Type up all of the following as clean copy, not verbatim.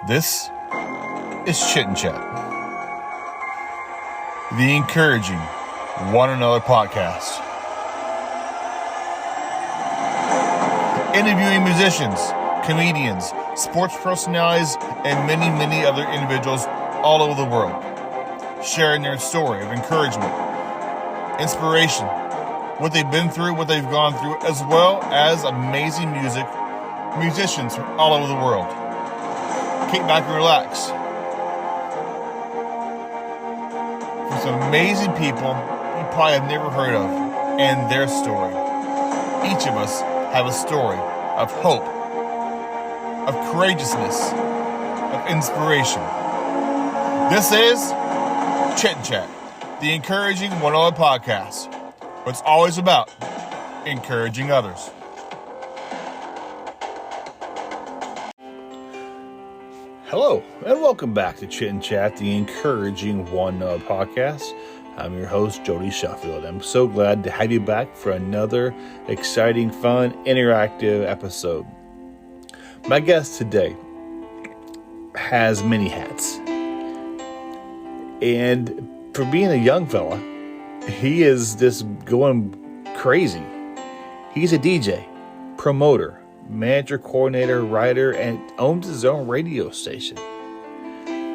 This is Chit and Chat, the encouraging one another podcast. Interviewing musicians, comedians, sports personalities, and many, many other individuals all over the world, sharing their story of encouragement, inspiration, what they've been through, what they've gone through, as well as amazing musicians from all over the world. Kick back and relax. For some amazing people you probably have never heard of and their story. Each of us have a story of hope, of courageousness, of inspiration. This is Chit and Chat, the encouraging one-on-one podcast. It's always about encouraging others. Hello, and welcome back to Chit and Chat, the encouraging one podcast. I'm your host, Jody Sheffield. I'm so glad to have you back for another exciting, fun, interactive episode. My guest today has many hats. And for being a young fella, he is just going crazy. He's a DJ, promoter, manager, coordinator, writer, and owns his own radio station.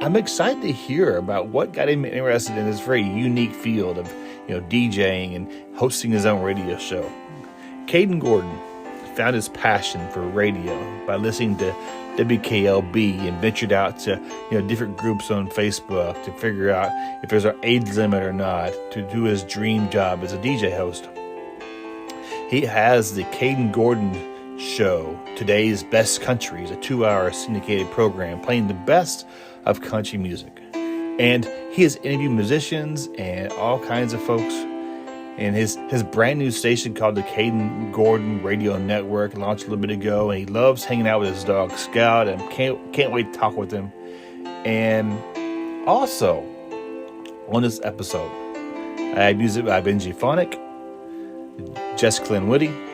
I'm excited to hear about what got him interested in this very unique field of, DJing and hosting his own radio show. Kayden Gordon found his passion for radio by listening to WKLB and ventured out to, different groups on Facebook to figure out if there's an age limit or not to do his dream job as a DJ host. He has the Kayden Gordon Show, Today's Best Country, is a 2-hour syndicated program playing the best of country music. And he has interviewed musicians and all kinds of folks. And his brand new station called the Kayden Gordon Radio Network launched a little bit ago. And he loves hanging out with his dog Scout, and can't wait to talk with him. And also on this episode, I have music by Benji Phonic, Jess Glenwoody,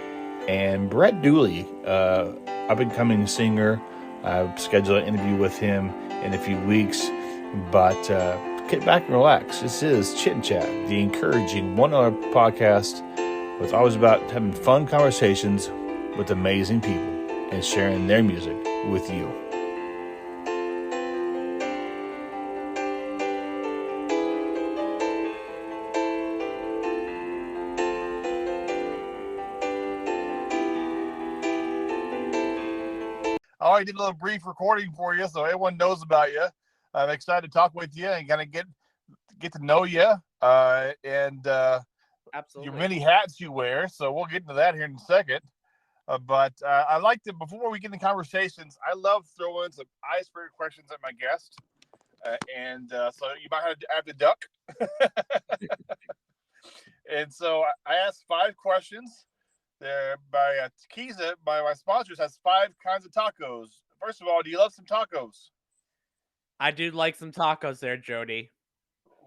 and Brett Dooley, up-and-coming singer. I've scheduled an interview with him in a few weeks, but get back and relax. This is Chit and Chat, the encouraging one-hour podcast. It's always about having fun conversations with amazing people and sharing their music with you. I already did a little brief recording for you, so everyone knows about you. I'm excited to talk with you and kind of get to know you and Absolutely. your many hats you wear. So we'll get into that here in a second. But I like to, before we get into conversations, I love throwing some icebreaker questions at my guest. So you might have to duck. And so I asked 5 questions. There by Tequiza, by my sponsors, has 5 kinds of tacos. First of all, do you love some tacos? I do like some tacos there, Jody.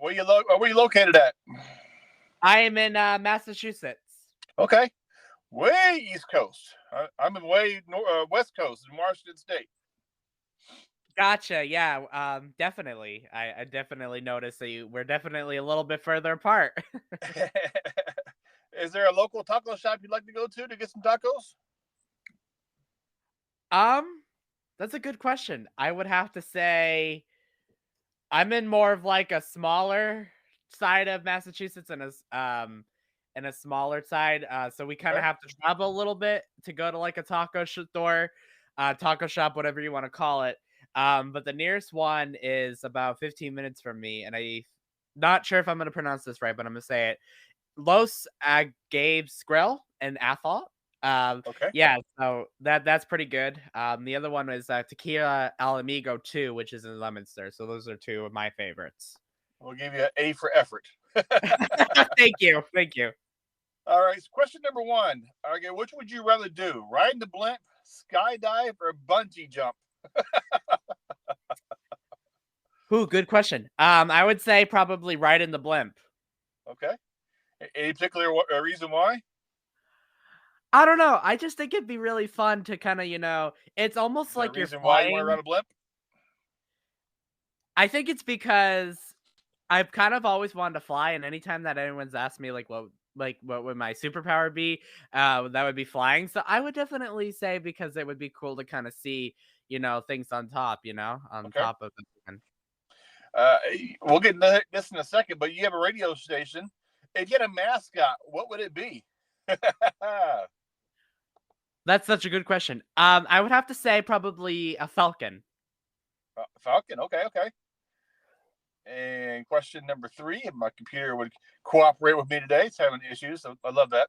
Where you located at? I am in Massachusetts. Okay, way East Coast. I'm in way West Coast in Washington State. Gotcha. Yeah. Definitely. I definitely noticed that we're definitely a little bit further apart. Is there a local taco shop you'd like to go to get some tacos? That's a good question. I would have to say I'm in more of like a smaller side of Massachusetts and a smaller side. So we kind of have to travel a little bit to go to like a taco store, taco shop, whatever you want to call it. But the nearest one is about 15 minutes from me, and I'm not sure if I'm going to pronounce this right, but I'm going to say it. Los Agaves Grill in Athol. Okay. Yeah, so that's pretty good. The other one is Tequila Al Amigo 2, which is in Leominster. So those are 2 of my favorites. We'll give you an A for effort. Thank you. All right, so question number 1. Okay, which would you rather do? Ride the blimp, skydive, or bungee jump? Ooh, good question. I would say probably ride in the blimp. Okay. Any particular reason why? I don't know. I just think it'd be really fun to kind of, it's almost like you're reason why you want to flying. ride a blimp? I think it's because I've kind of always wanted to fly, and anytime that anyone's asked me what would my superpower be, that would be flying. So I would definitely say because it would be cool to kind of see, things on top, on Okay. top of everything. Uh, we'll get into this in a second, but you have a radio station. If you had a mascot, what would it be? That's such a good question. I would have to say probably a falcon. Falcon. Okay, okay. And question number three, if my computer would cooperate with me today, it's having issues. So I love that.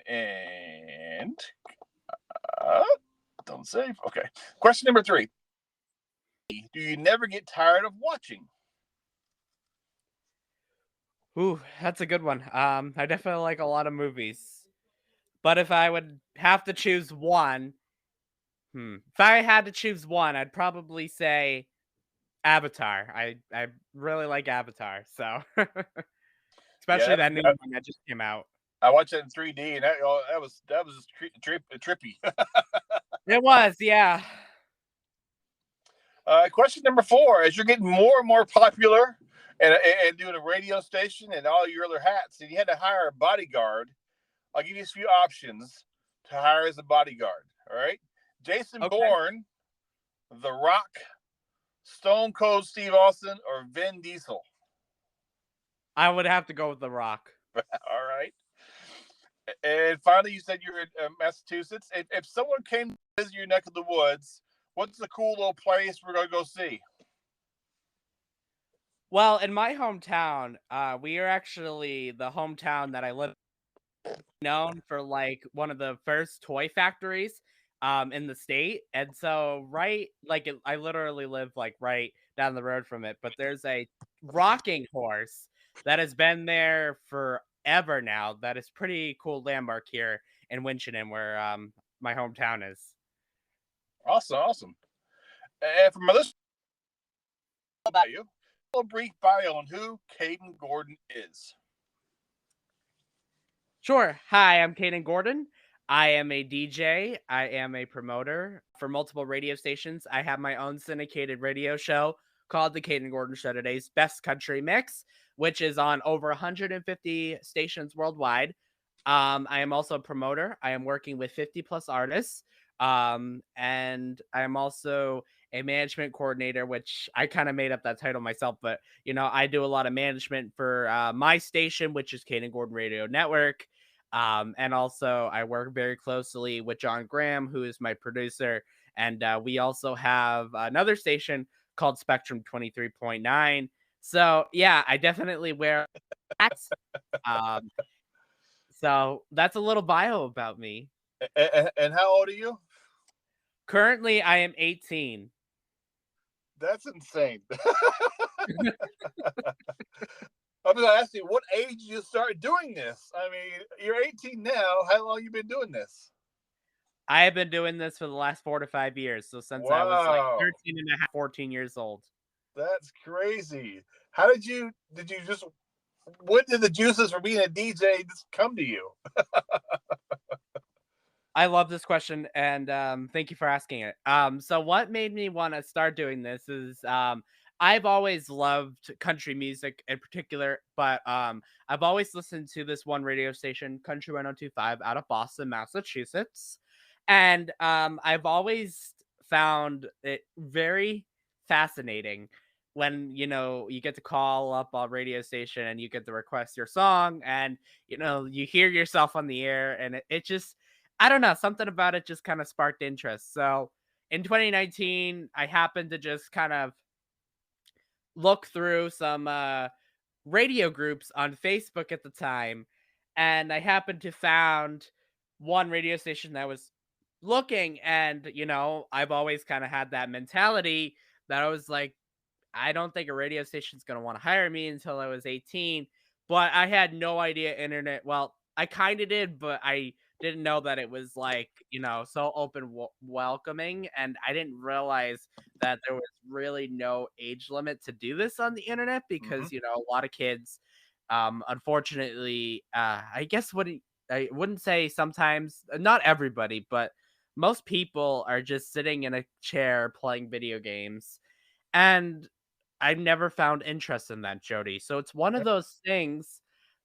And uh, don't save. Okay. Question number three. Do you never get tired of watching? Ooh, that's a good one. I definitely like a lot of movies, but if I would have to choose one, if I had to choose one, I'd probably say Avatar. I really like Avatar, so Yeah, especially that new one that just came out. I watched it in 3D, and that was trippy. It was, yeah. Question number four: as you're getting more and more popular, and doing a radio station and all your other hats, and you had to hire a bodyguard, I'll give you a few options to hire as a bodyguard. All right, Jason Okay. Bourne, The Rock, Stone Cold Steve Austin, or Vin Diesel. I would have to go with The Rock. All right. And finally, you said you're in Massachusetts. If someone came to visit your neck of the woods, what's the cool little place we're going to go see? Well, in my hometown, we are actually the hometown that I live known for like one of the first toy factories in the state. And so I literally live like right down the road from it, but there's a rocking horse that has been there forever now. That is pretty cool landmark here in Winchendon where my hometown is. Awesome, awesome. And for my listeners, about you, a brief bio on who Kayden Gordon is. Sure. Hi, I'm Kayden Gordon. I am a DJ. I am a promoter for multiple radio stations. I have my own syndicated radio show called The Kayden Gordon Show Today's Best Country Mix, which is on over 150 stations worldwide. I am also a promoter. I am working with 50 plus artists. And I am also a management coordinator, which I kind of made up that title myself, but I do a lot of management for my station, which is Kayden Gordon Radio Network. And also, I work very closely with John Graham, who is my producer. And we also have another station called Spectrum 23.9. So, yeah, I definitely wear hats. Um, so, that's a little bio about me. And how old are you? Currently, I am 18. That's insane. I'm going to ask you, what age did you start doing this? I mean, you're 18 now. How long you been doing this? I have been doing this for the last 4 to 5 years. So since I was like Wow, 13 and a half, 14 years old. that's crazy. How did you just, when did the juices for being a DJ just come to you? I love this question, and thank you for asking it. So what made me want to start doing this is I've always loved country music in particular, but I've always listened to this one radio station, Country 1025, out of Boston, Massachusetts, and I've always found it very fascinating when you get to call up a radio station and you get to request your song, and you hear yourself on the air, and it just I don't know, something about it just kind of sparked interest. So in 2019, I happened to just kind of look through some radio groups on Facebook at the time, and I happened to found one radio station that was looking, and I've always kind of had that mentality that I was like, I don't think a radio station's going to want to hire me until I was 18, but I had no idea internet. Well, I kind of did, but I didn't know that it was like, so welcoming. And I didn't realize that there was really no age limit to do this on the internet Mm-hmm. because, a lot of kids, unfortunately, I guess I wouldn't say sometimes, not everybody, but most people are just sitting in a chair playing video games. And I've never found interest in that, Jody. So it's one of those things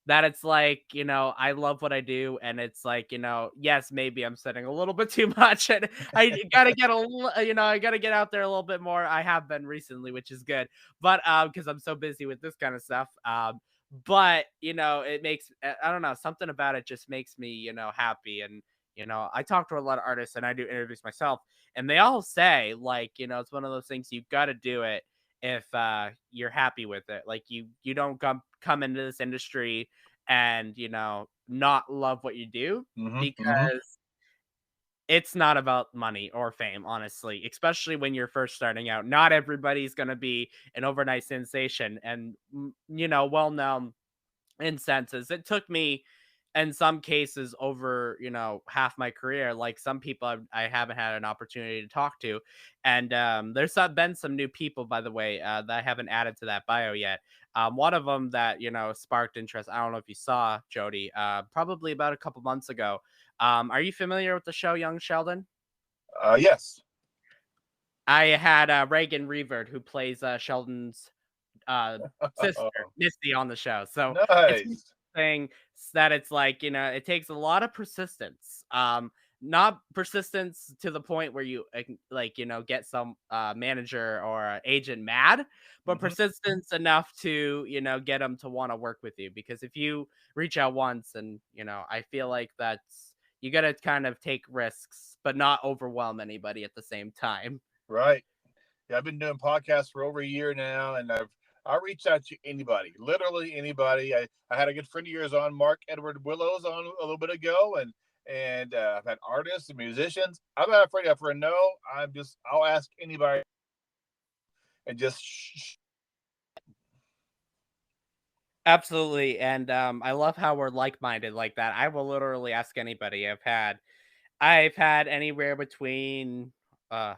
that it's like, I love what I do, and it's like, yes, maybe I'm setting a little bit too much, and I gotta get a little, I gotta get out there a little bit more. I have been recently, which is good, but because I'm so busy with this kind of stuff. But it makes I don't know, something about it just makes me, happy. And I talk to a lot of artists, and I do interviews myself, and they all say, like, it's one of those things, you've got to do it if you're happy with it. Like, you don't come into this industry and not love what you do, Hmm. Hmm. because it's not about money or fame, honestly, especially when you're first starting out. Not everybody's going to be an overnight sensation and well known in senses. It took me, in some cases, over half my career. Like, some people I haven't had an opportunity to talk to, and there's been some new people, by the way, that I haven't added to that bio yet. One of them that sparked interest. I don't know if you saw, Jody, probably about a couple months ago. Are you familiar with the show Young Sheldon? Yes. I had Reagan Revert, who plays Sheldon's uh sister, Misty, on the show. So it's Nice. thing that it's like, it takes a lot of persistence. Not persistence to the point where you like, get some manager or agent mad, but Hmm. persistence enough to, get them to want to work with you. Because if you reach out once, and I feel like that's, you got to kind of take risks, but not overwhelm anybody at the same time. Right. Yeah, I've been doing podcasts for over a year now, and I reach out to anybody, literally anybody. I had a good friend of yours on, Mark Edward Willows, on a little bit ago, and I've had artists and musicians. I'm not afraid of for a no. I'll ask anybody and just Absolutely. And I love how we're like-minded like that. I will literally ask anybody. I've had anywhere between uh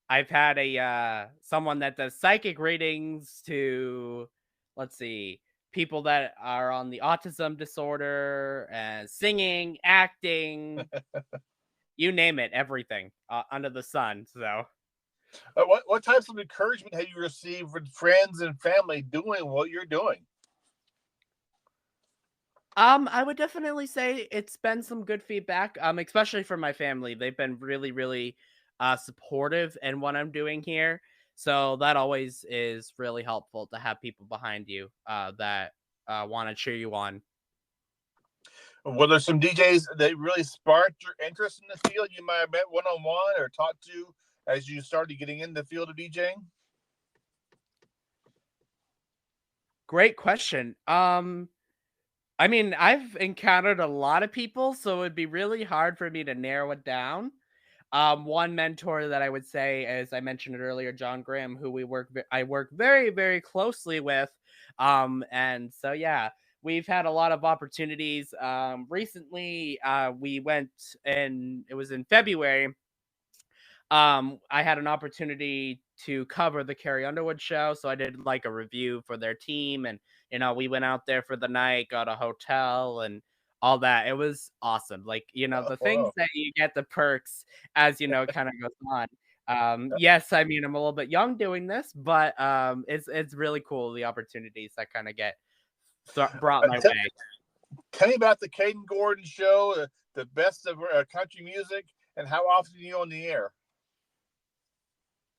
I've had a someone that does psychic readings to, let's see, people that are on the autism disorder, and singing, acting, you name it, everything under the sun. So what types of encouragement have you received from friends and family doing what you're doing? I would definitely say it's been some good feedback, especially from my family. They've been really, really supportive in what I'm doing here. So that always is really helpful to have people behind you that want to cheer you on. Were there some DJs that really sparked your interest in the field you might have met one on one or talked to as you started getting in the field of DJing? Great question. I mean, I've encountered a lot of people, so it'd be really hard for me to narrow it down. One mentor that I would say, as I mentioned it earlier, John Graham, who I work very, very closely with. And so, yeah, we've had a lot of opportunities. Recently, we went, and it was in February. I had an opportunity to cover the Carrie Underwood show, so I did like a review for their team, and we went out there for the night, got a hotel, and all that. It was awesome. Like, Oh, the things wow. that you get, the perks, as it kind of goes on. Yes, I mean, I'm a little bit young doing this, but it's really cool, the opportunities that kind of get brought my Tell, way. tell me about the Kayden Gordon show, the best of country music, and how often are you on the air?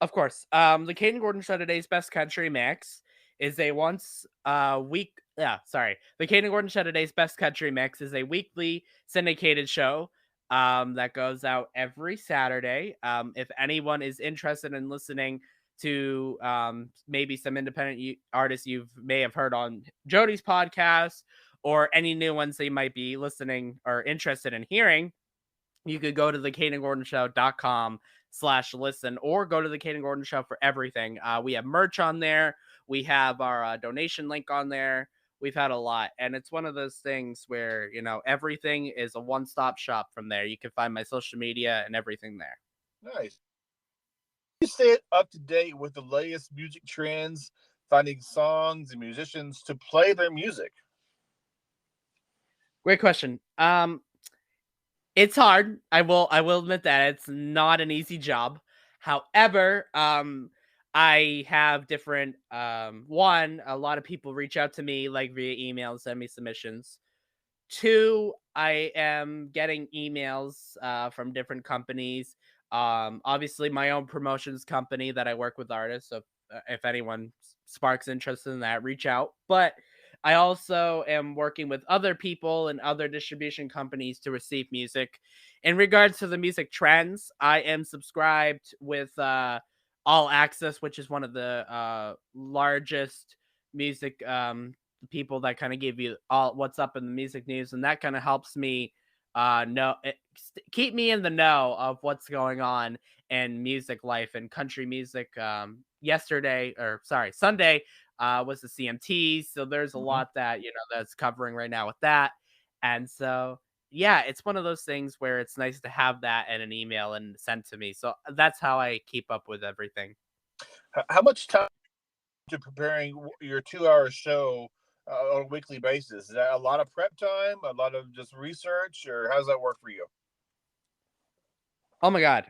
Of course. The Kayden Gordon Show, Today's Best Country Mix, is a once week. Yeah, sorry. The Kayden Gordon Show, Today's Best Country Mix, is a weekly syndicated show that goes out every Saturday. If anyone is interested in listening to maybe some independent artists you may have heard on Jody's podcast, or any new ones they might be listening or interested in hearing, you could go to the CaydenGordonShow.com/listen, or go to the Kayden Gordon Show for everything. We have merch on there. We have our donation link on there. We've had a lot. And it's one of those things where, everything is a one-stop shop from there. You can find my social media and everything there. Nice. You stay up to date with the latest music trends, finding songs and musicians to play their music. Great question. It's hard. I will admit that it's not an easy job. However, I have different one, a lot of people reach out to me like via email and send me submissions. Two, I am getting emails from different companies. Obviously, my own promotions company that I work with artists. So if anyone sparks interest in that, reach out. But I also am working with other people and other distribution companies to receive music. In regards to the music trends, I am subscribed with All Access, which is one of the largest music people that kind of give you all what's up in the music news, and that kind of helps me keep me in the know of what's going on in music life and country music. Yesterday, or sorry, Sunday, was the CMT, so there's a Hmm. lot that that's covering right now with that. And so yeah, it's one of those things where it's nice to have that in an email and sent to me, so that's how I keep up with everything. How much time to preparing your 2 hour show on a weekly basis? Is that a lot of prep time, a lot of just research, or how does that work for you? Oh my god.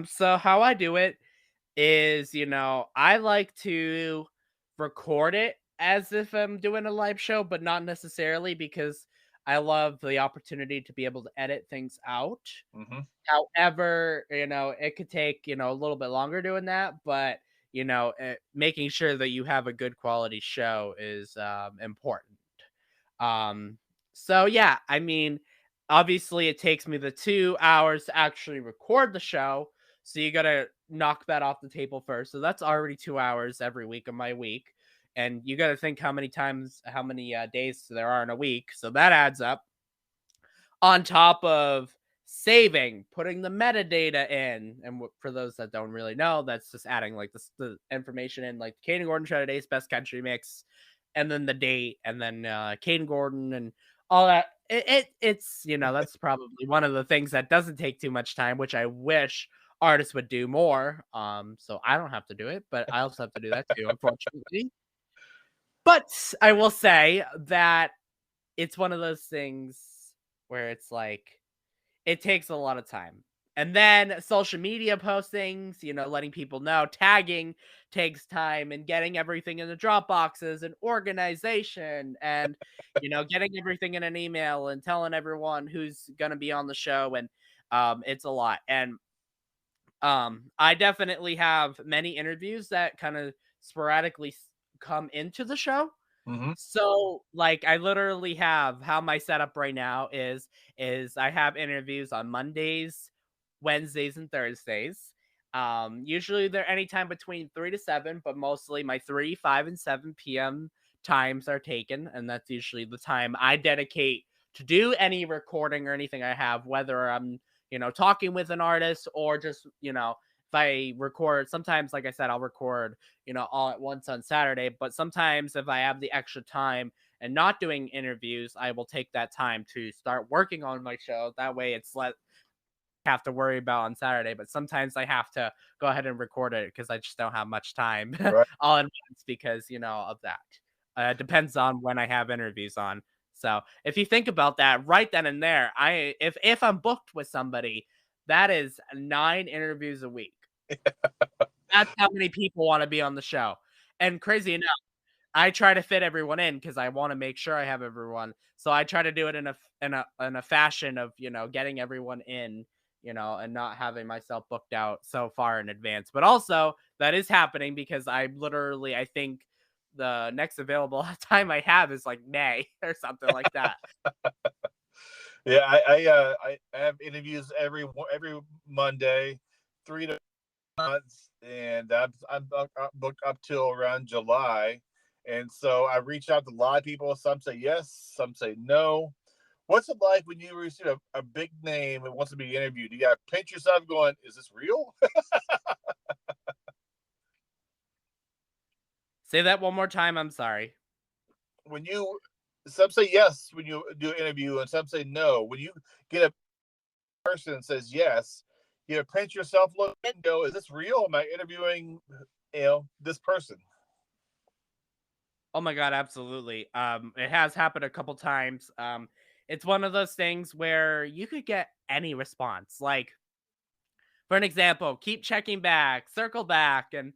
So how I do it is, I like to record it as if I'm doing a live show, but not necessarily, because I love the opportunity to be able to edit things out. Hmm. However, it could take, a little bit longer doing that, but making sure that you have a good quality show is important. Um, so yeah, I mean, obviously it takes me the 2 hours to actually record the show. So you gotta knock that off the table first. So that's already 2 hours every week of my week. And you gotta think how many days there are in a week. So that adds up on top of saving, putting the metadata in. And for those that don't really know, that's just adding like the information in, like Kayden Gordon tried today's best country mix, and then the date, and then Kayden Gordon and all that. It's that's probably one of the things that doesn't take too much time, which I wish artists would do more. So I don't have to do it, but I also have to do that too, unfortunately. But I will say that it's one of those things where it's like it takes a lot of time. And then social media postings, letting people know, tagging takes time, and getting everything in the drop boxes and organization, and getting everything in an email and telling everyone who's going to be on the show. And it's a lot. And I definitely have many interviews that kind of sporadically come into the show. Hmm. So, like, I literally have how my setup right now is I have interviews on Mondays, Wednesdays, and Thursdays. Usually they're anytime between 3 to 7, but mostly my 3, 5, and 7 p.m. times are taken, and that's usually the time I dedicate to do any recording or anything I have, whether I'm talking with an artist, or just if I record. Sometimes, like I said, I'll record all at once on Saturday. But sometimes if I have the extra time and not doing interviews, I will take that time to start working on my show. That way it's let have to worry about on Saturday. But sometimes I have to go ahead and record it because I just don't have much time Right. all at once, because of that. Depends on when I have interviews on. So if you think about that right then and there, if I'm booked with somebody, that is 9 interviews a week. That's how many people wanna be on the show. And crazy enough, I try to fit everyone in because I wanna make sure I have everyone. So I try to do it in a fashion of, getting everyone in, and not having myself booked out so far in advance. But also, that is happening because I think the next available time I have is, like, May or something like that. Yeah, I have interviews every Monday, 3 to months, and I'm booked up till around July. And so I reached out to a lot of people. Some say yes, some say no. What's it like when you receive a big name and wants to be interviewed? You got to pinch yourself going, is this real? Say that one more time, I'm sorry. When you, some say yes when you do an interview, and some say no. When you get a person that says yes, you pinch yourself, look and go, is this real? Am I interviewing, this person? Oh my god, absolutely. It has happened a couple times. It's one of those things where you could get any response. Like, for an example, keep checking back, circle back, and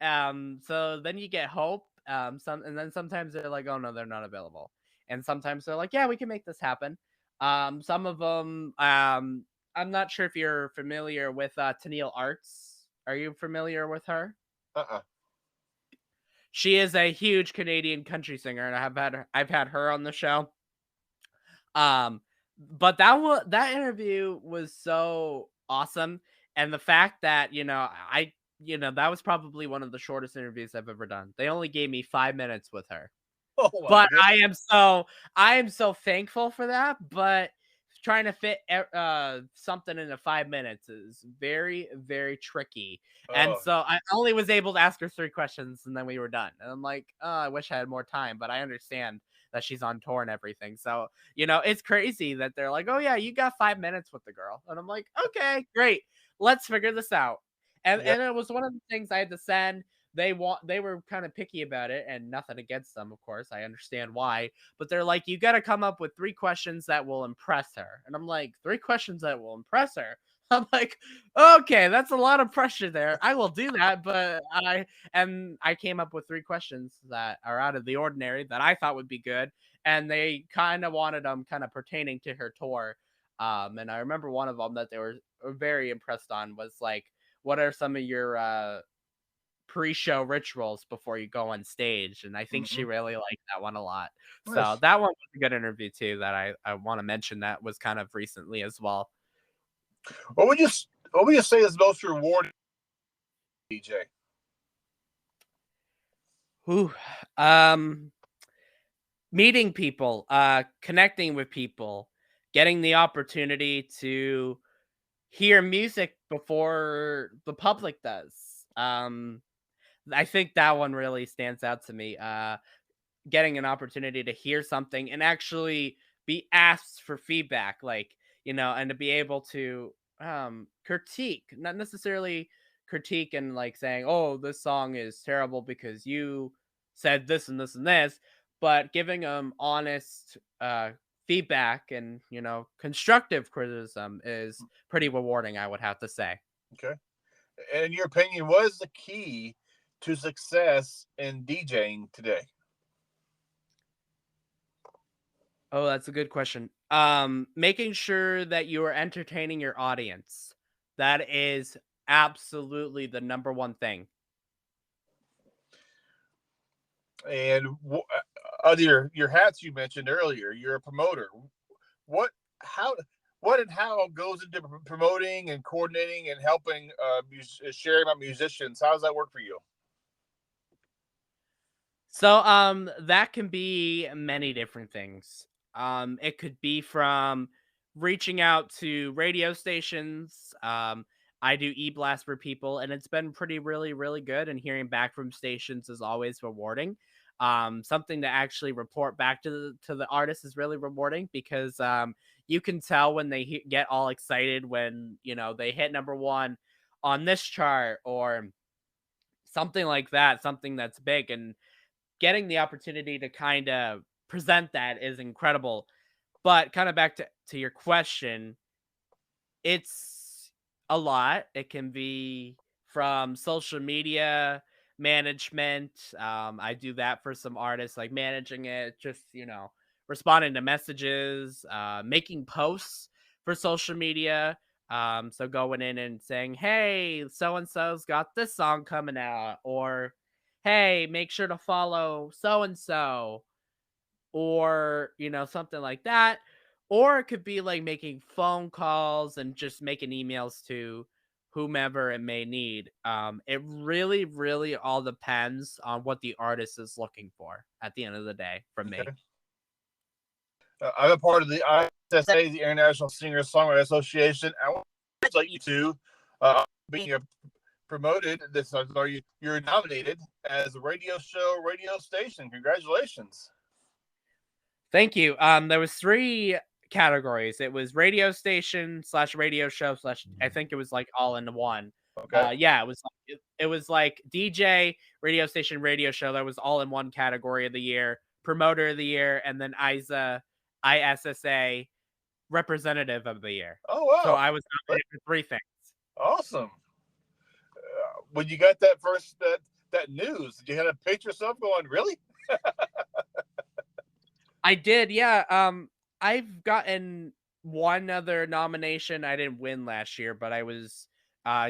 So then you get hope. And then sometimes they're like, oh no, they're not available. And sometimes they're like, yeah, we can make this happen. Some of them, I'm not sure if you're familiar with Tennille Arts. Are you familiar with her? Uh-uh. She is a huge Canadian country singer, and I've had her on the show. Um, but that interview was so awesome, and the fact that that was probably one of the shortest interviews I've ever done. They only gave me 5 minutes with her. Oh my But goodness. I am so thankful for that, but trying to fit something into 5 minutes is very, very tricky. And Oh, so I only was able to ask her 3 questions and then we were done. And I'm like, "Oh, I wish I had more time," but I understand that she's on tour and everything. So, it's crazy that they're like, "Oh yeah, you got 5 minutes with the girl." And I'm like, "Okay, great. Let's figure this out." And yeah. and it was one of the things I had to send. They were kind of picky about it, and nothing against them, of course. I understand why, but they're like, you got to come up with 3 questions that will impress her. And I'm like, 3 questions that will impress her. I'm like, okay, that's a lot of pressure there. I will do that, but I came up with 3 questions that are out of the ordinary that I thought would be good, and they kind of wanted them kind of pertaining to her tour. And I remember one of them that they were very impressed on was like, what are some of your pre-show rituals before you go on stage, and I think she Hmm. really liked that one a lot. So Nice. that one was a good interview too that I want to mention that was kind of recently as well. What would you what would you say is most rewarding, DJ? Whew. Um, Meeting people, connecting with people, getting the opportunity to hear music before the public does. I think that one really stands out to me. Getting an opportunity to hear something and actually be asked for feedback, like, and to be able to critique, not necessarily critique and like saying, oh, this song is terrible because you said this and this and this, but giving them honest feedback and constructive criticism is pretty rewarding, I would have to say. Okay. And in your opinion, what is the key to success in DJing today? Oh, that's a good question. Making sure that you are entertaining your audience. That is absolutely the number one thing. And other your hats you mentioned earlier, you're a promoter. What, how, what, and how goes into promoting and coordinating and helping sharing about musicians? How does that work for you? So that can be many different things. It could be from reaching out to radio stations. I do e-blast for people and it's been pretty really really good, and hearing back from stations is always rewarding. Something to actually report back to the artist is really rewarding because you can tell when they get all excited when, they hit number 1 on this chart or something like that, something that's big, and getting the opportunity to kind of present that is incredible. But kind of back to your question, it's a lot. It can be from social media management. I do that for some artists, like managing it, just, responding to messages, making posts for social media. So going in and saying, hey, so and so's got this song coming out, or hey, make sure to follow so and so, or something like that. Or it could be like making phone calls and just making emails to whomever it may need. It really really all depends on what the artist is looking for at the end of the day from me. Okay. I'm a part of the ISSA, the International Singer Songwriter Association. I want to congratulate you two being promoted. This are you're nominated as a radio station. Congratulations. Thank you. There was 3 categories. It was radio station slash radio show slash, I think it was like all in one. Okay. Yeah, it was like DJ, radio show. That was all in one category of the year, promoter of the year, and then ISSA representative of the year. Oh So wow. I was nominated for 3 things. Awesome. When you got that first that news? Did you have to pinch yourself going, really? I did, yeah. I've gotten one other nomination. I didn't win last year, but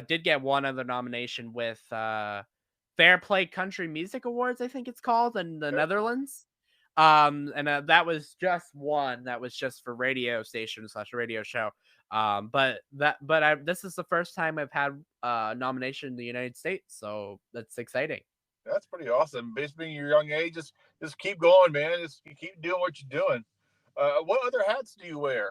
did get one other nomination with Fair Play Country Music Awards, I think it's called, in the Okay. Netherlands. And that was just one. That was just for radio station slash radio show. This is the first time I've had a nomination in the United States, so that's exciting. That's pretty awesome. Based being your young age, just keep going, man. Just keep doing what you're doing. What other hats do you wear?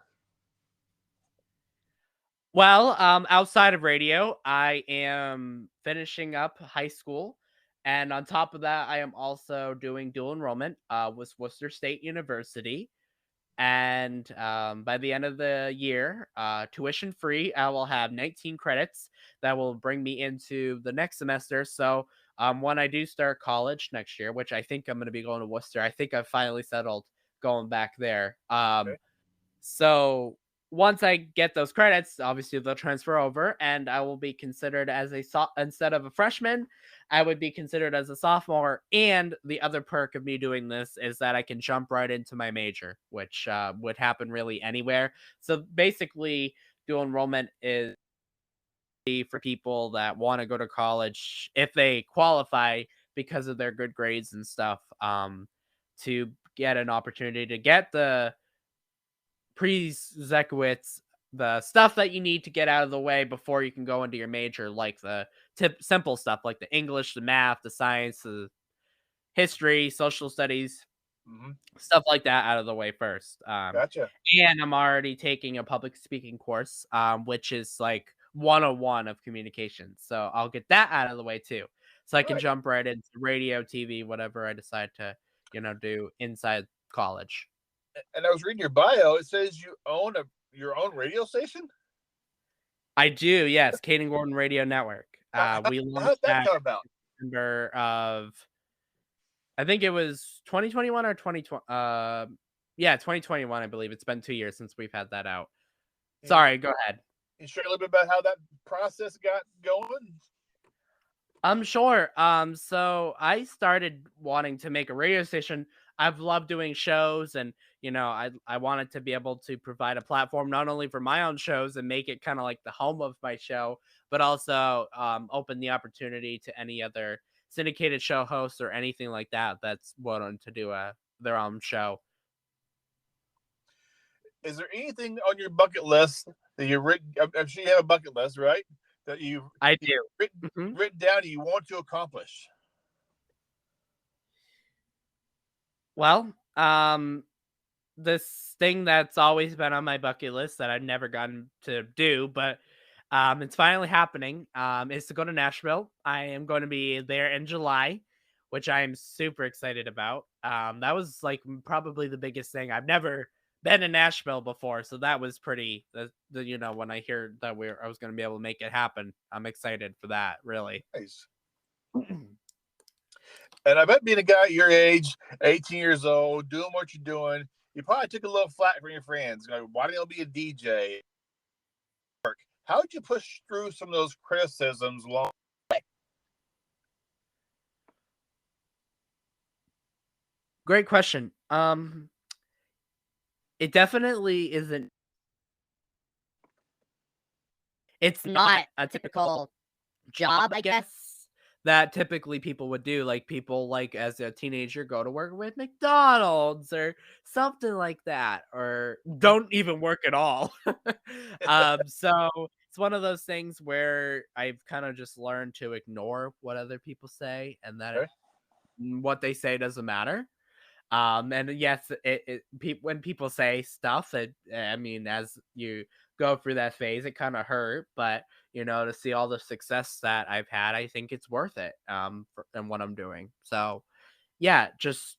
Well, outside of radio, I am finishing up high school, and on top of that, I am also doing dual enrollment with Worcester State University. And by the end of the year, tuition free, I will have 19 credits that will bring me into the next semester. So when I do start college next year, which I think I'm going to be going to Worcester, I think I've finally settled going back there. Okay. So once I get those credits, obviously they'll transfer over, and I will be considered as instead of a freshman, I would be considered as a sophomore. And the other perk of me doing this is that I can jump right into my major, which would happen really anywhere. So basically, dual enrollment is for people that want to go to college if they qualify because of their good grades and stuff. To get an opportunity to get the prerequisites, the stuff that you need to get out of the way before you can go into your major, like the simple stuff like the English, the math, the science, the history, social studies, Mm-hmm. stuff like that out of the way first. Gotcha. And I'm already taking a public speaking course, which is like 101 of communications. So I'll get that out of the way too. So I can Right. jump right into radio, TV, whatever I decide to, do inside college. And I was reading your bio. It says you own your own radio station. I do, yes, Kayden Gordon Radio Network. We How'd launched that that come about? in December of, I think it was 2021 or 2020. Yeah, 2021, I believe. It's been 2 years since we've had that out. You, Sorry, go ahead. you share a little bit about how that process got going? I'm sure. So I started wanting to make a radio station. I've loved doing shows, and I wanted to be able to provide a platform not only for my own shows and make it kind of like the home of my show, but also open the opportunity to any other syndicated show hosts or anything like that that's wanting to do their own show. Is there anything on your bucket list that you've written? I'm sure you have a bucket list, right? That I you've do. written, Mhm. written down that you want to accomplish. Well, this thing that's always been on my bucket list that I've never gotten to do, but it's finally happening. Is to go to Nashville. I am going to be there in July, which I am super excited about. That was like probably the biggest thing. I've never been to Nashville before, so that was pretty. When I hear that I was going to be able to make it happen, I'm excited for that. Really. Nice. And I bet being a guy your age, 18 years old, doing what you're doing, you probably took a little flack from your friends. Why don't you be a DJ? How did you push through some of those criticisms along? Great question. It definitely isn't. It's not a typical job, I guess, that typically people would do. Like people like as a teenager go to work with McDonald's or something like that, or don't even work at all. So it's one of those things where I've kind of just learned to ignore what other people say, and that Okay. what they say doesn't matter. And yes, when people say stuff, I mean, as you go through that phase, it kind of hurt, but to see all the success that I've had, I think it's worth it. And what I'm doing. So yeah, just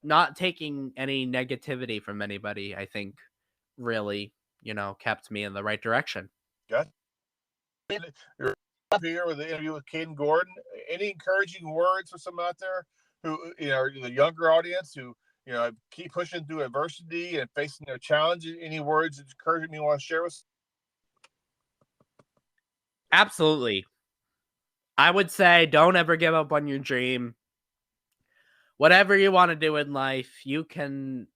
not taking any negativity from anybody, I think really, kept me in the right direction. Got you're up here with the interview with Kayden Gordon. Any encouraging words for some out there who, the younger audience who, keep pushing through adversity and facing their challenges? Any words of encouragement you want to share with us? Absolutely. I would say don't ever give up on your dream. Whatever you want to do in life, you can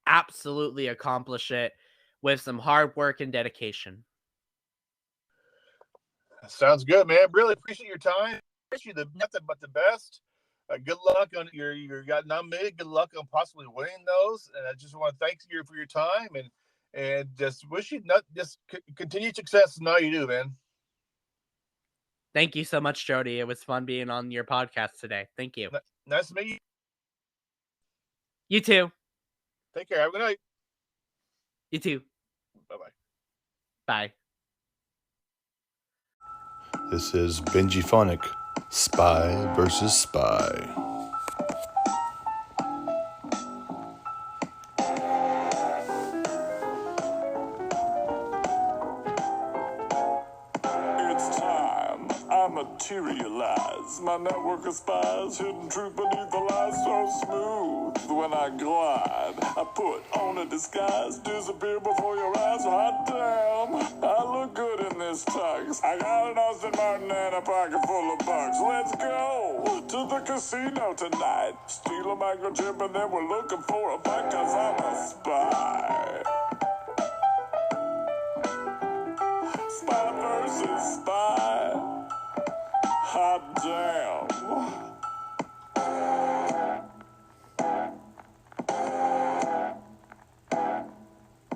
absolutely accomplish it with some hard work and dedication. Sounds good, man. Really appreciate your time. Wish you the nothing but the best. Good luck on you got nominated. Good luck on possibly winning those. And I just want to thank you for your time and just wish you just continued success in all you do, man. Thank you so much, Jody. It was fun being on your podcast today. Thank you. Nice to meet you. You too. Take care. Have a good night. You too. Bye-bye. Bye. This is Benji Phonic, Spy versus Spy. Materialize my network of spies, hidden truth beneath the lies, so smooth when I glide. I put on a disguise, disappear before your eyes. Hot damn, I look good in this tux. I got an Austin Martin and a pocket full of bucks. Let's go to the casino tonight, steal a microchip and then we're looking for a fight, 'cause I'm a spy. Spy versus spy. Hot damn.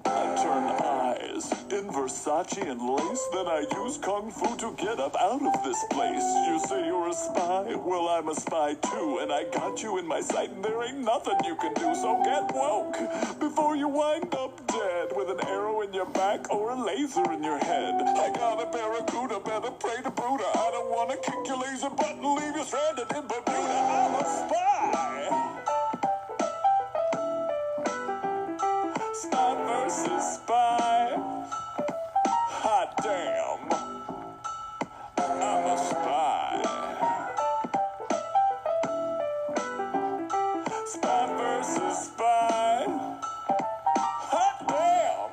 I turn eyes in Versace and lace, then I use Kung Fu to get up out of this place. You say you're a spy? Well, I'm a spy too, and I got you in my sight, and there ain't nothing you can do, so get woke before you wind up dead with an arrow in your back or a laser in your head. I got a barracuda, better pray to Buddha. I don't want to kick your laser butt and leave you stranded in Bermuda. I'm a spy. Spy versus spy. Hot damn. I'm a spy. Spy versus spy. Hot damn.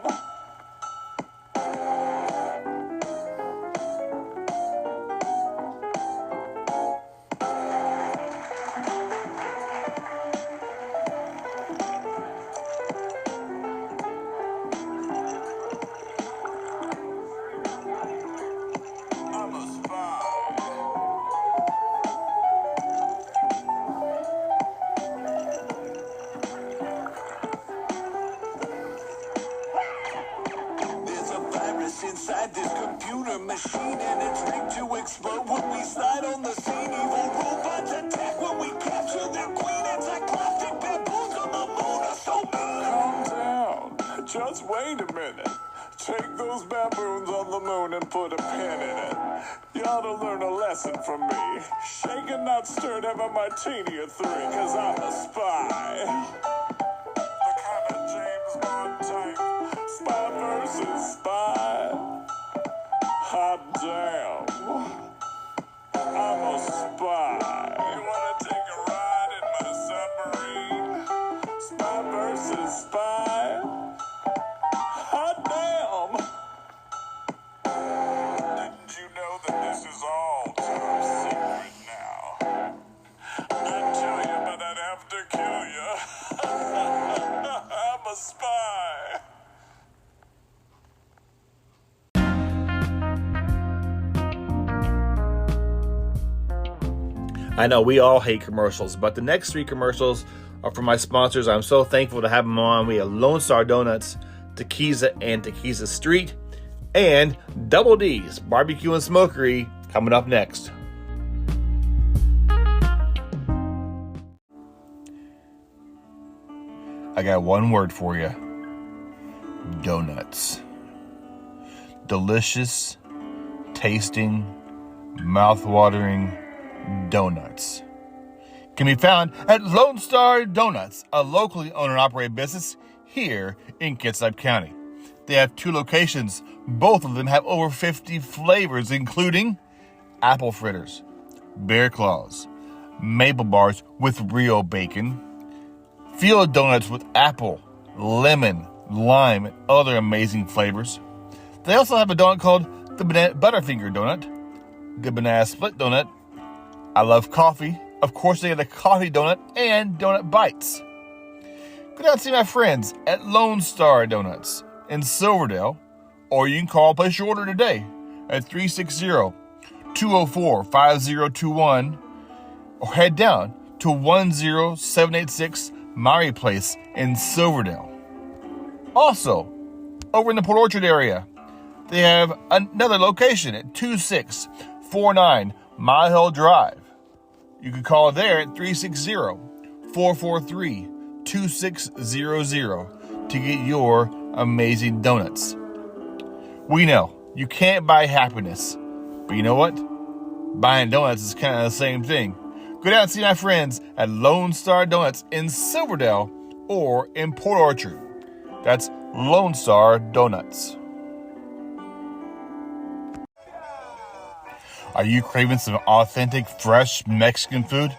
I'm a spy. There's a virus inside this computer machine, and it's rigged to explode when we slide on the scene. Evil robots attack when we capture their queen. It's like plastic baboons on the moon are so mean. Calm down. Just wait a minute. Take those baboons on the moon and put a pin in it. You ought to learn a lesson from me. Shaken, not stirred, have a martini or three, 'cause I'm a spy. The kind of James Bond type. Spy versus spy. Hot damn. I'm a spy. You wanna take a ride in my submarine? Spy versus spy. Hot damn. Didn't you know that this is all top secret now? I'd tell you, but I'd have to kill you. I'm a spy. I know we all hate commercials, but the next 3 commercials are for my sponsors. I'm so thankful to have them on. We have Lone Star Donuts, Tequiza and Tequiza Street, and Double D's Barbecue and Smokery coming up next. I got one word for you. Donuts. Delicious, tasting, mouth-watering donuts can be found at Lone Star Donuts, a locally owned and operated business here in Kitsap County. They have 2 locations. Both of them have over 50 flavors, including apple fritters, bear claws, maple bars with real bacon, field donuts with apple, lemon, lime, and other amazing flavors. They also have a donut called the Butterfinger Donut, the banana split donut. I love coffee. Of course, they got a coffee donut and donut bites. Go down and see my friends at Lone Star Donuts in Silverdale, or you can call, place your order today at 360-204-5021, or head down to 10786 Maury Place in Silverdale. Also, over in the Port Orchard area, they have another location at 2649 Mile Hill Drive. You can call there at 360-443-2600 to get your amazing donuts. We know you can't buy happiness, but you know what? Buying donuts is kind of the same thing. Go down and see my friends at Lone Star Donuts in Silverdale or in Port Orchard. That's Lone Star Donuts. Are you craving some authentic, fresh Mexican food?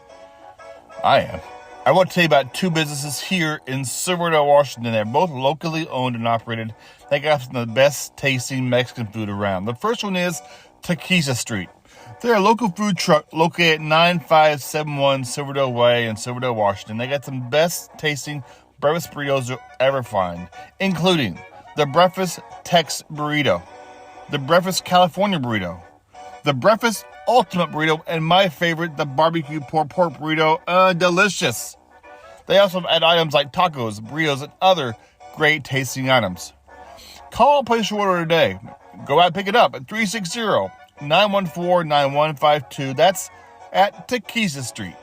I am. I want to tell you about two businesses here in Silverdale, Washington. They're both locally owned and operated. They got some of the best tasting Mexican food around. The first one is Tequila Street. They're a local food truck located at 9571 Silverdale Way in Silverdale, Washington. They got some best tasting breakfast burritos you'll ever find, including the Breakfast Tex Burrito, the Breakfast California Burrito, the Breakfast Ultimate Burrito, and my favorite, the Barbecue Pork Burrito. Delicious. They also add items like tacos, burritos, and other great tasting items. Call and place your order today. Go out and pick it up at 360-914-9152. That's at Tequila Street.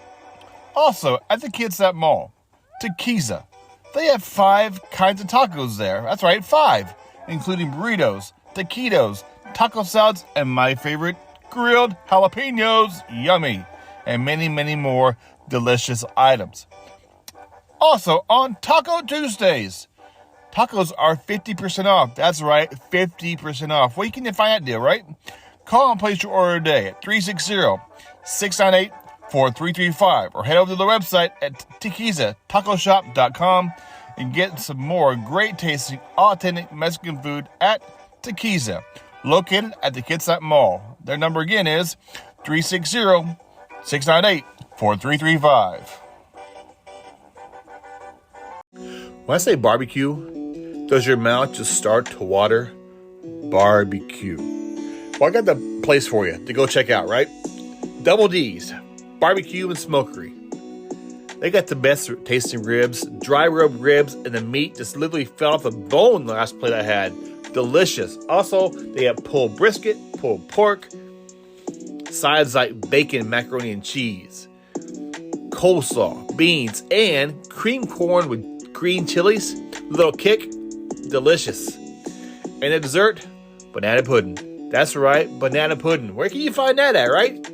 Also, at the Kitsap Mall, Tequila. They have 5 kinds of tacos there. That's right, 5, including burritos, taquitos, taco salads, and my favorite, grilled jalapenos. Yummy. And many, many more delicious items. Also, on Taco Tuesdays, tacos are 50% off. That's right, 50% off. Where can you find that deal, right? Call and place your order today at 360-698-4335 or head over to the website at tequizatacoshop.com and get some more great tasting, authentic Mexican food at Tequiza, located at the Kitsap Mall. Their number again is 360-698-4335. When I say barbecue, does your mouth just start to water? Barbecue. Well, I got the place for you to go check out, right? Double D's, Barbecue and Smokery. They got the best tasting ribs, dry rub ribs, and the meat just literally fell off the bone the last plate I had. Delicious. Also, they have pulled brisket, pulled pork, sides like bacon, macaroni, and cheese, coleslaw, beans, and cream corn with green chilies. Little kick. Delicious. And the dessert, banana pudding. That's right, banana pudding. Where can you find that at, right?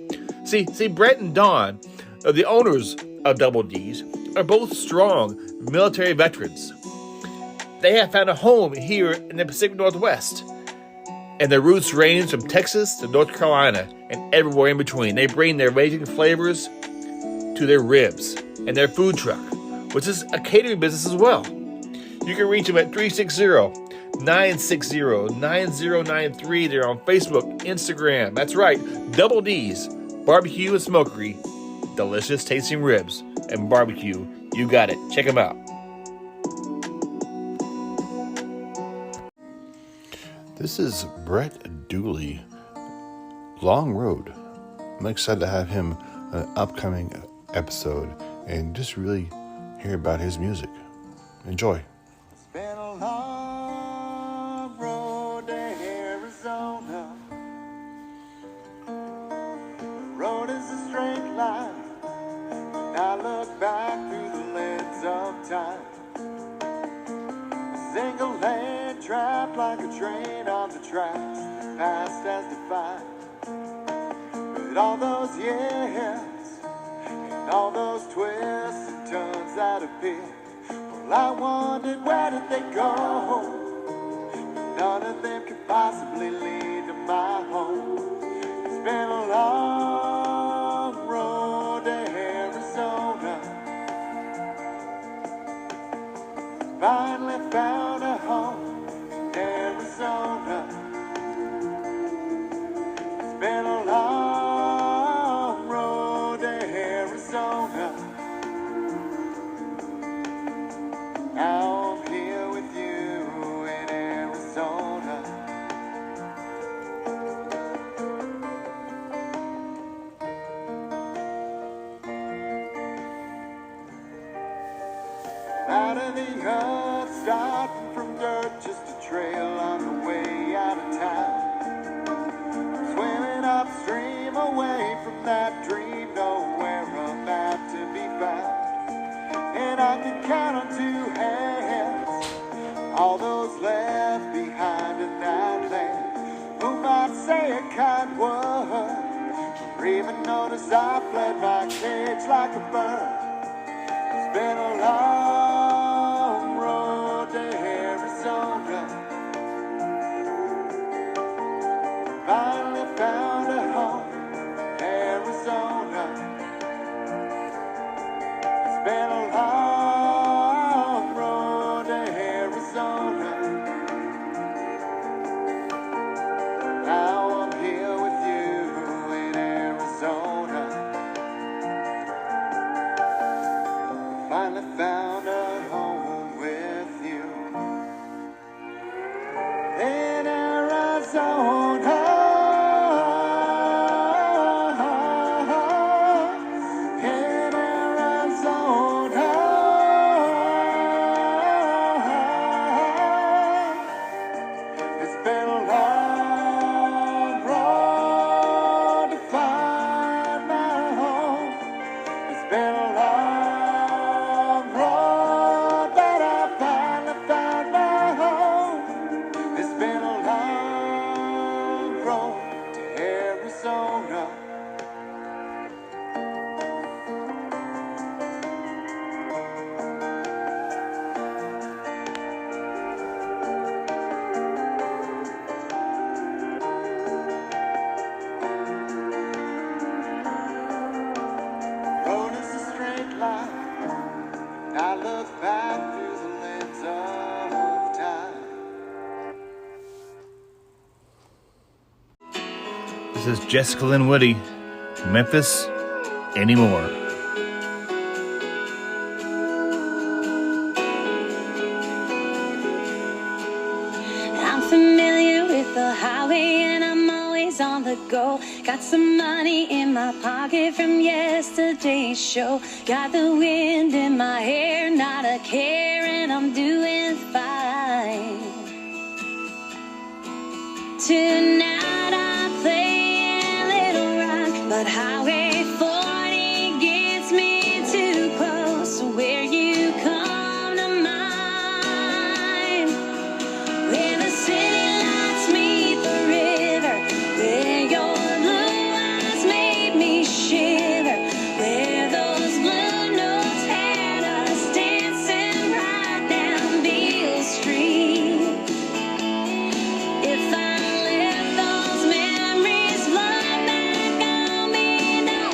See, Brett and Dawn, the owners of Double D's, are both strong military veterans. They have found a home here in the Pacific Northwest, and their roots range from Texas to North Carolina and everywhere in between. They bring their amazing flavors to their ribs and their food truck, which is a catering business as well. You can reach them at 360-960-9093. They're on Facebook, Instagram. That's right, Double D's, Barbecue and Smokery. Delicious tasting ribs and barbecue. You got it. Check them out. This is Brett Dooley, Long Road. I'm excited to have him on an upcoming episode and just really hear about his music. Enjoy. It's been a long road to Arizona. The road is a straight line. When I look back through the lens of time, a single lane trapped like a train on the tracks, past as defined. But all those years and all those twists and turns that appeared, well, I wondered, where did they go? None of them could possibly lead to my home. It's been a long road to Arizona. Finally found a home in Arizona. It's been a long side of the earth, starting from dirt, just a trail on the way out of town. Swimming upstream away from that dream, nowhere a map to be found. And I can count on two hands all those left behind in that land, who might say a kind word, or even notice I fled my cage like a bird. It's been a long road to Arizona. Finally found a home, Arizona. It's been a long road to Arizona. Now I'm here with you in Arizona. Finally found a home with you in Arizona. In Arizona. It's been a long road to find my home. It's been a long road that I finally found my home. It's been a long road to Arizona. Road is a straight line. I look back through the lens of time. This is Jessica Lynn Woody, Memphis Anymore. I'm familiar with the highway and I'm always on the go. Got some money in my pocket from yesterday's show. Got the wind in my hair, not a care, and I'm doing fine. Tonight I'm playing a little rock, but Highway 40 gets me too close to where you come to mind. Where the city lights meet the river, where your blue eyes made me shiver, where those blue notes had us dancing right down Beale Street. If I let those memories flood back on me, no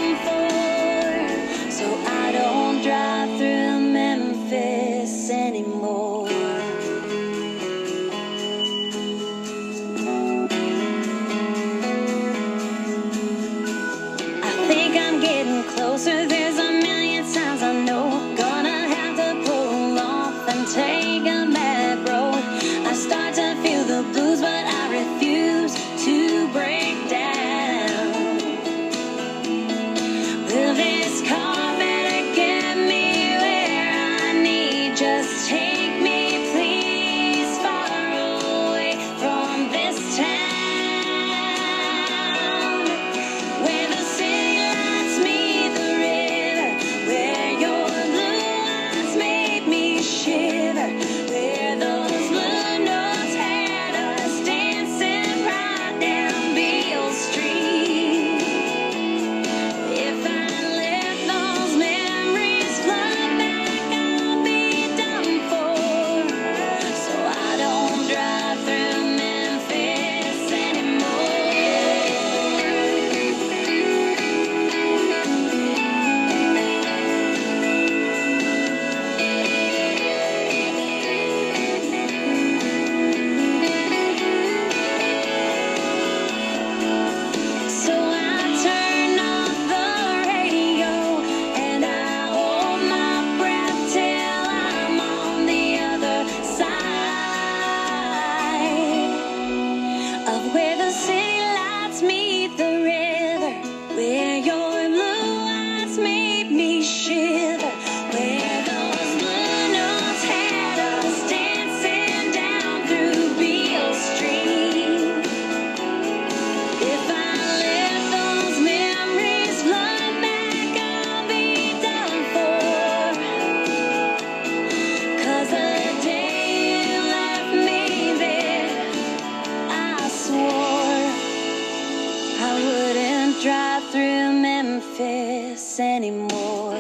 through Memphis anymore.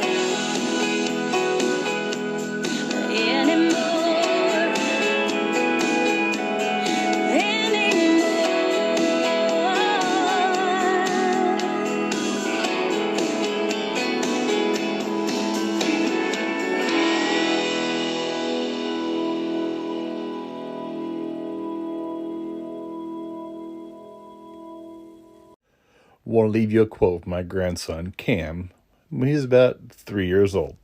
Want to leave you a quote from my grandson, Cam, when he's about 3 years old.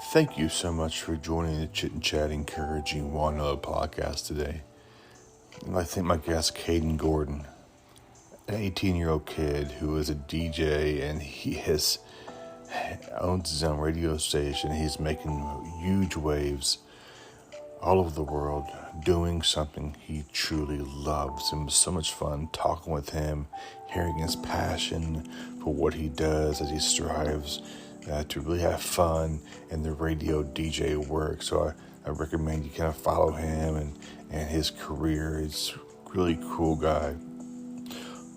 Thank you so much for joining the Chit and Chat Encouraging One Another podcast today. I'd like to thank my guest, Kayden Gordon, an 18-year-old kid who is a DJ, and he owns his own radio station. He's making huge waves all over the world, doing something he truly loves. It was so much fun talking with him, hearing his passion for what he does as he strives to really have fun in the radio DJ work. So I recommend you kind of follow him and his career. He's a really cool guy.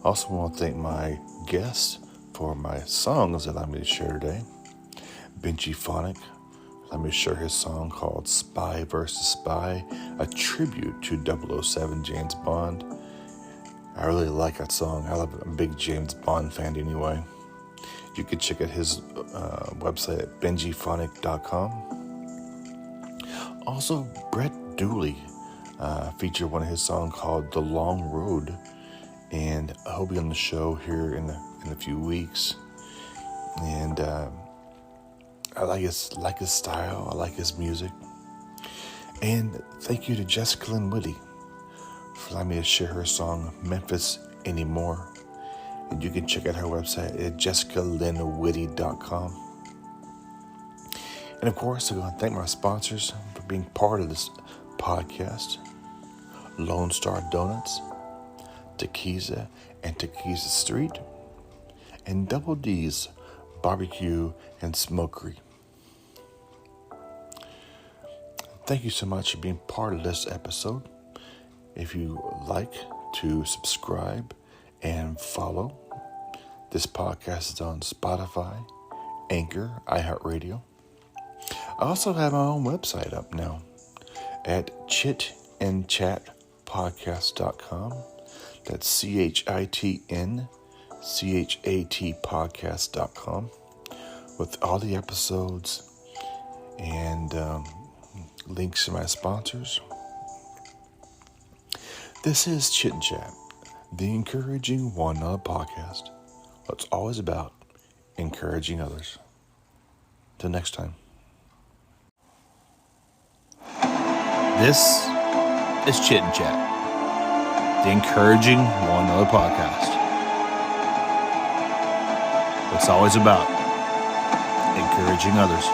Also want to thank my guests for my songs that I'm going to share today. Benji Phonic, let me share his song called Spy vs. Spy, a tribute to 007 James Bond. I really like that song. I'm a big James Bond fan anyway. You can check out his website at benjiphonic.com. Also, Brett Dooley featured one of his songs called The Long Road, and he'll be on the show here in a few weeks. And I like his style. I like his music. And thank you to Jessica Lynn Whitty for allowing me to share her song Memphis Anymore. And you can check out her website at jessicalynwhitty.com. And of course, I want to thank my sponsors for being part of this podcast: Lone Star Donuts, Tequiza and Tequiza Street, and Double D's Barbecue and Smokery. Thank you so much for being part of this episode. If you like to subscribe and follow, this podcast is on Spotify, Anchor, iHeartRadio. I also have my own website up now at chitandchatpodcast.com. That's CHITNCHAT podcast.com, with all the episodes and links to my sponsors. This is Chit and Chat, the Encouraging One Another podcast. It's always about encouraging others. Till next time. This is Chit and Chat, the Encouraging One Another podcast. It's always about encouraging others.